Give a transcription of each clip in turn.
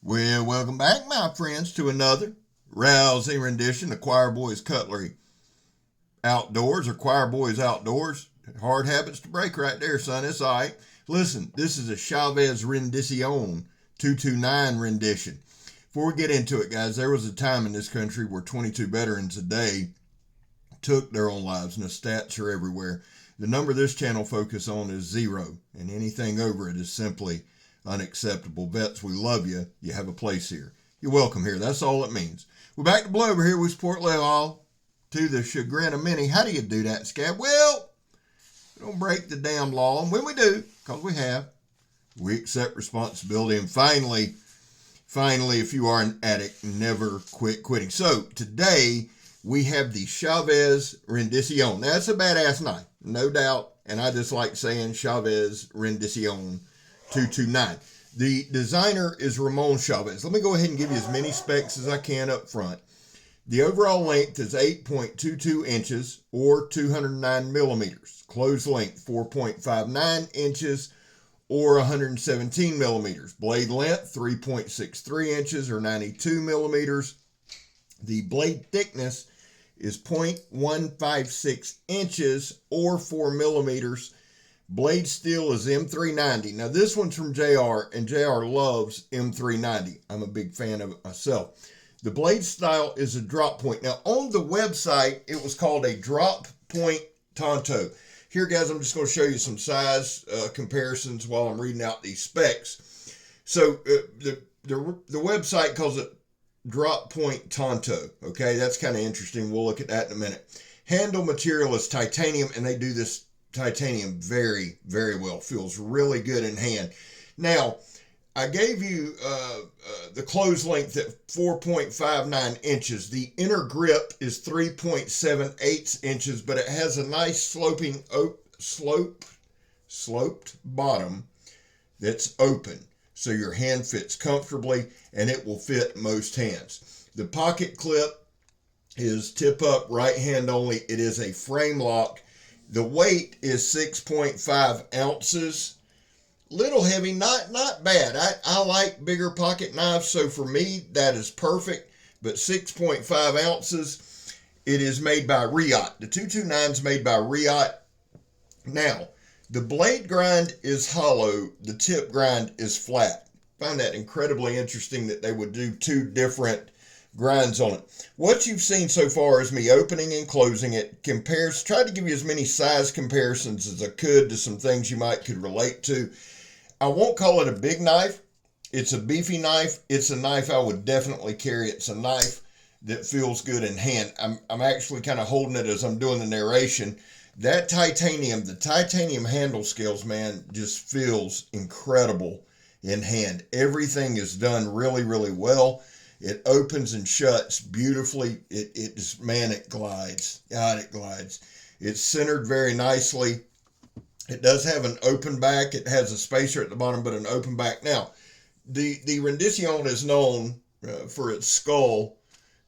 Well, welcome back, my friends, to another rousing rendition of Choir Boys Cutlery Outdoors, or Choir Boys Outdoors. Hard habits to break right there, son. It's all right. Listen, this is a Chavez rendition, 229 rendition. Before we get into it, guys, there was a time in this country where 22 veterans a day took their own lives, and the stats are everywhere. The number this channel focuses on is 0, and anything over it is simply unacceptable. Vets, we love you. You have a place here. You're welcome here. That's all it means. We're back to blow over here. We support all to the chagrin of many. How do you do that, Scab? Well, we don't break the damn law. And when we do, because we have, we accept responsibility. And finally, if you are an addict, never quit quitting. So today we have the Chavez rendition. Now, that's a badass knife, no doubt. And I just like saying Chavez rendition 229. The designer is Ramon Chavez. Let me go ahead and give you as many specs as I can up front. The overall length is 8.22 inches or 209 millimeters. Closed length 4.59 inches or 117 millimeters. Blade length 3.63 inches or 92 millimeters. The blade thickness is 0.156 inches or 4 millimeters. Blade steel is M390. Now this one's from JR, and JR loves M390. I'm a big fan of it myself. The blade style is a drop point. Now on the website, it was called a drop point Tonto. Here, guys, I'm just going to show you some size comparisons while I'm reading out these specs. So the website calls it drop point Tonto. Okay, that's kind of interesting. We'll look at that in a minute. Handle material is titanium, and they do this titanium very, very well. Feels really good in hand. Now, I gave you the closed length at 4.59 inches. The inner grip is 3.78 inches, but it has a nice sloped bottom that's open, so your hand fits comfortably, and it will fit most hands. The pocket clip is tip up, right hand only. It is a frame lock. The weight is 6.5 ounces. Little heavy, not bad. I like bigger pocket knives, so for me, that is perfect. But 6.5 ounces. It is made by Riot. The 229 is made by Riot. Now, the blade grind is hollow. The tip grind is flat. I find that incredibly interesting that they would do two different grinds on it. What you've seen so far is me opening and closing it. Tried to give you as many size comparisons as I could to some things you could relate to. I won't call it a big knife. It's a beefy knife. It's a knife I would definitely carry. It's a knife that feels good in hand. I'm actually kind of holding it as I'm doing the narration. That the titanium handle scales, man, just feels incredible in hand. Everything is done really, really well. It opens and shuts beautifully. It just, man, it glides. God, it glides. It's centered very nicely. It does have an open back. It has a spacer at the bottom, but an open back. Now, the rendition is known for its skull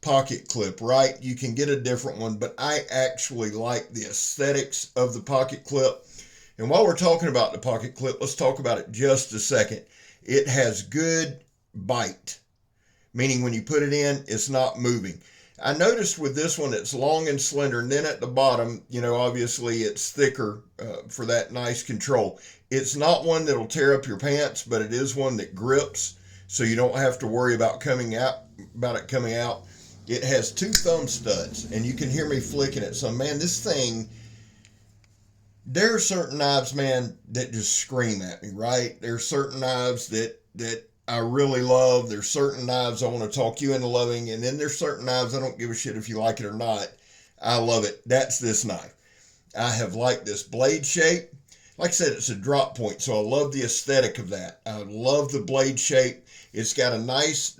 pocket clip, right? You can get a different one, but I actually like the aesthetics of the pocket clip. And while we're talking about the pocket clip, let's talk about it just a second. It has good bite, meaning when you put it in, it's not moving. I noticed with this one, it's long and slender, and then at the bottom, obviously it's thicker for that nice control. It's not one that'll tear up your pants, but it is one that grips, so you don't have to worry about it coming out. It has 2 thumb studs, and you can hear me flicking it. So, man, this thing, there are certain knives, man, that just scream at me, right? There are certain knives that I really love. There's certain knives I want to talk you into loving, and then there's certain knives I don't give a shit if you like it or not. I love it. That's this knife. I have liked this blade shape. Like I said, it's a drop point, so I love the aesthetic of that. I love the blade shape. It's got a nice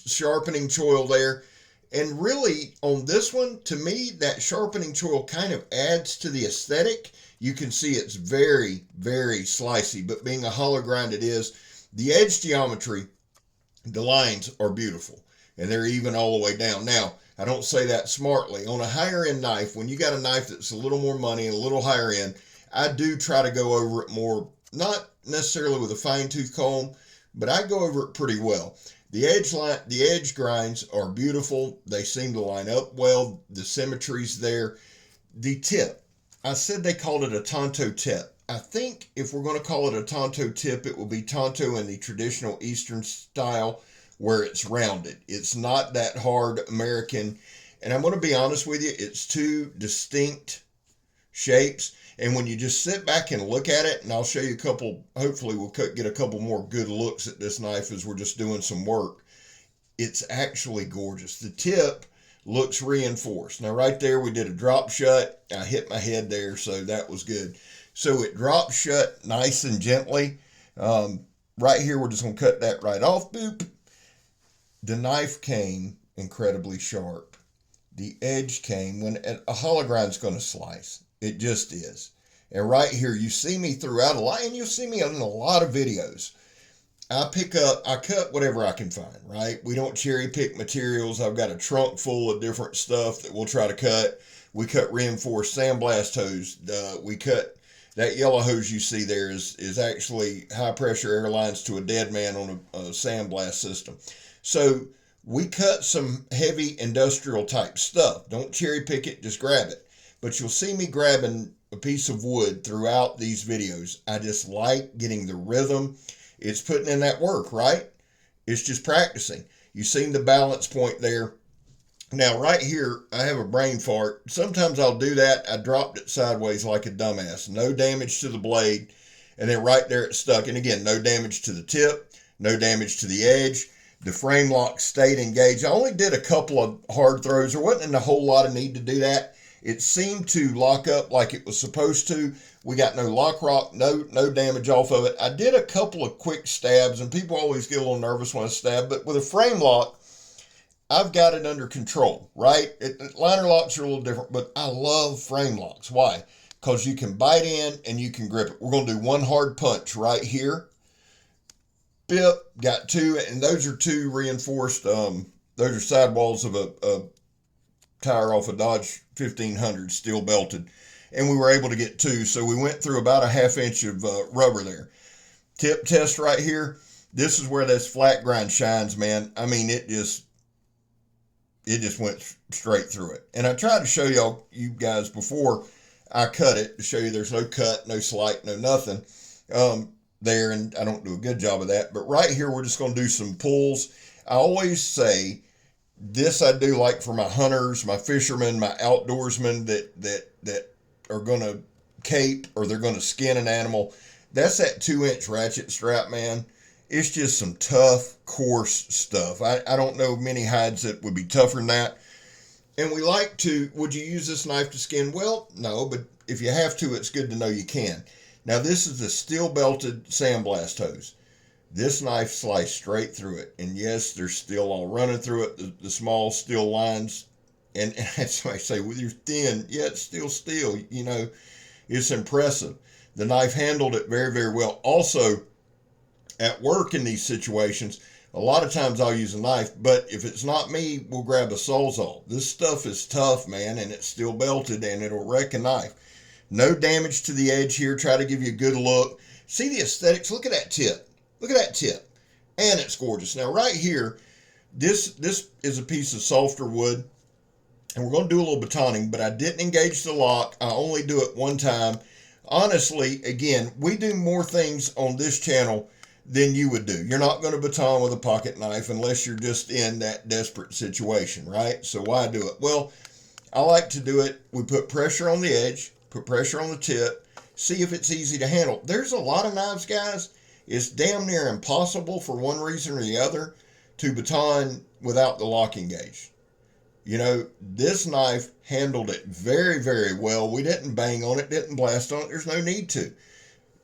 sharpening choil there. And really, on this one, to me, that sharpening choil kind of adds to the aesthetic. You can see it's very, very slicey, but being a hollow grind it is. The edge geometry, the lines are beautiful, and they're even all the way down. Now, I don't say that smartly. On a higher end knife, when you got a knife that's a little more money and a little higher end, I do try to go over it more, not necessarily with a fine tooth comb, but I go over it pretty well. The edge grinds are beautiful. They seem to line up well. The symmetry's there. The tip, I said they called it a Tonto tip. I think if we're going to call it a Tonto tip, it will be Tonto in the traditional Eastern style where it's rounded. It's not that hard American. And I'm going to be honest with you, it's two distinct shapes. And when you just sit back and look at it, and I'll show you a couple, hopefully we'll get a couple more good looks at this knife as we're just doing some work. It's actually gorgeous. The tip looks reinforced. Now right there we did a drop shut. I hit my head there, so that was good. So it drops shut nice and gently. Right here we're just going to cut that right off. Boop. The knife came incredibly sharp. The edge came when a hollow grind's going to slice. It just is. And right here, you see me throughout a lot, and you'll see me in a lot of videos. I cut whatever I can find, right? We don't cherry pick materials. I've got a trunk full of different stuff that we'll try to cut. We cut reinforced sandblast hose. We cut, that yellow hose you see there is actually high pressure air lines to a dead man on a sandblast system. So we cut some heavy industrial type stuff. Don't cherry pick it, just grab it. But you'll see me grabbing a piece of wood throughout these videos. I just like getting the rhythm. It's putting in that work, right? It's just practicing. You've seen the balance point there. Now, right here, I have a brain fart. Sometimes I'll do that. I dropped it sideways like a dumbass. No damage to the blade. And then right there it stuck. And again, no damage to the tip. No damage to the edge. The frame lock stayed engaged. I only did a couple of hard throws. There wasn't a whole lot of need to do that. It seemed to lock up like it was supposed to. We got no lock rock, no damage off of it. I did a couple of quick stabs, and people always get a little nervous when I stab, but with a frame lock, I've got it under control, right? Liner locks are a little different, but I love frame locks. Why? Because you can bite in and you can grip it. We're going to do one hard punch right here. Bip, got two, and those are two reinforced, those are sidewalls of a tire off a Dodge 1500, steel belted, and we were able to get two. So we went through about a ½ inch of rubber there. Tip test right here. This is where this flat grind shines, man. I mean, it just went straight through it. And I tried to show you guys before I cut it to show you there's no cut, no slight, no nothing there, and I don't do a good job of that. But right here, we're just going to do some pulls. I always say, this I do like for my hunters, my fishermen, my outdoorsmen that are going to cape or they're going to skin an animal. That's that 2-inch ratchet strap, man. It's just some tough, coarse stuff. I don't know many hides that would be tougher than that. And we like to, would you use this knife to skin? Well, no, but if you have to, it's good to know you can. Now, this is the steel belted sandblast hose. This knife sliced straight through it. And yes, there's steel all running through it, the small steel lines. And that's why I say, with your thin, yeah, it's still steel, you know, it's impressive. The knife handled it very, very well. Also, at work in these situations, a lot of times I'll use a knife, but if it's not me, we'll grab a Sawzall. This stuff is tough, man, and it's steel belted, and it'll wreck a knife. No damage to the edge here. Try to give you a good look. See the aesthetics? Look at that tip. Look at that tip. And it's gorgeous. Now, right here, this is a piece of softer wood, and we're going to do a little batoning, but I didn't engage the lock. I only do it one time. Honestly, again, we do more things on this channel than you would do. You're not going to baton with a pocket knife unless you're just in that desperate situation, right? So why do it? Well, I like to do it. We put pressure on the edge, put pressure on the tip, see if it's easy to handle. There's a lot of knives, guys. It's damn near impossible for one reason or the other to baton without the locking gauge. You know, this knife handled it very, very well. We didn't bang on it, didn't blast on it. There's no need to.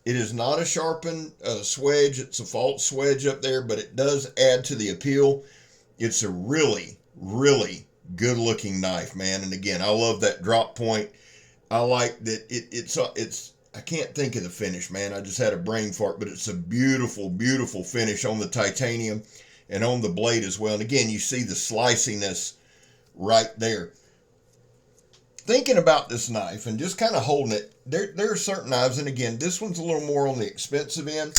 It is not a sharpened swedge. It's a false swedge up there, but it does add to the appeal. It's a really, really good looking knife, man. And again, I love that drop point. I like that it's I can't think of the finish, man. I just had a brain fart, but it's a beautiful, beautiful finish on the titanium and on the blade as well. And again, you see the sliciness right there. Thinking about this knife and just kind of holding it, there are certain knives, and again, this one's a little more on the expensive end.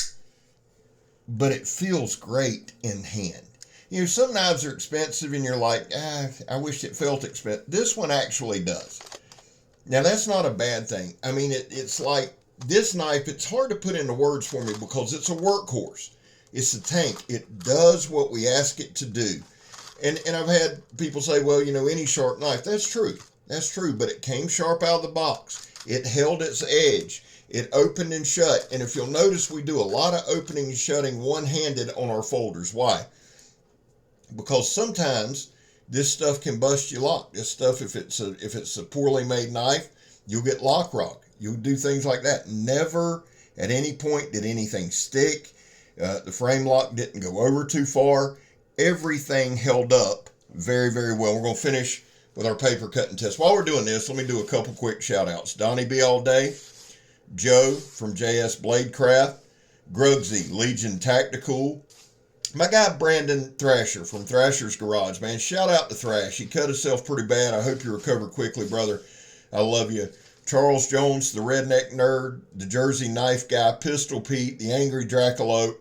but it feels great in hand. You know, some knives are expensive and you're like, I wish it felt expensive. This one actually does. Now, that's not a bad thing. I mean, it's like this knife, it's hard to put into words for me because it's a workhorse. It's a tank. It does what we ask it to do. And I've had people say, well, you know, any sharp knife. That's true. That's true. But it came sharp out of the box. It held its edge. It opened and shut. And if you'll notice, we do a lot of opening and shutting one-handed on our folders. Why? Because sometimes this stuff can bust your lock. This stuff, if it's a poorly made knife, you'll get lock rock. You'll do things like that. Never at any point did anything stick. The frame lock didn't go over too far. Everything held up very, very well. We're going to finish with our paper cutting test. While we're doing this, let me do a couple quick shout outs. Donnie B all day, Joe from JS Bladecraft, Grugsy, Legion Tactical, my guy Brandon Thrasher from Thrasher's Garage, man. Shout out to Thrash. He cut himself pretty bad. I hope you recover quickly, brother. I love you. Charles Jones, the Redneck Nerd, the Jersey Knife Guy, Pistol Pete, the Angry Dracolote.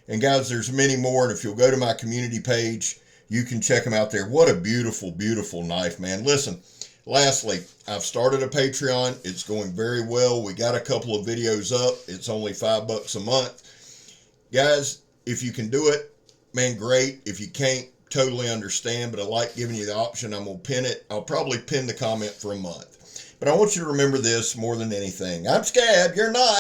And guys, there's many more. And if you'll go to my community page, you can check them out there. What a beautiful, beautiful knife, man. Listen, lastly, I've started a Patreon. It's going very well. We got a couple of videos up. It's only $5 a month. Guys, if you can do it, man, great. If you can't, totally understand. But I like giving you the option. I'm going to pin it. I'll probably pin the comment for a month. But I want you to remember this more than anything. I'm Scab. You're not.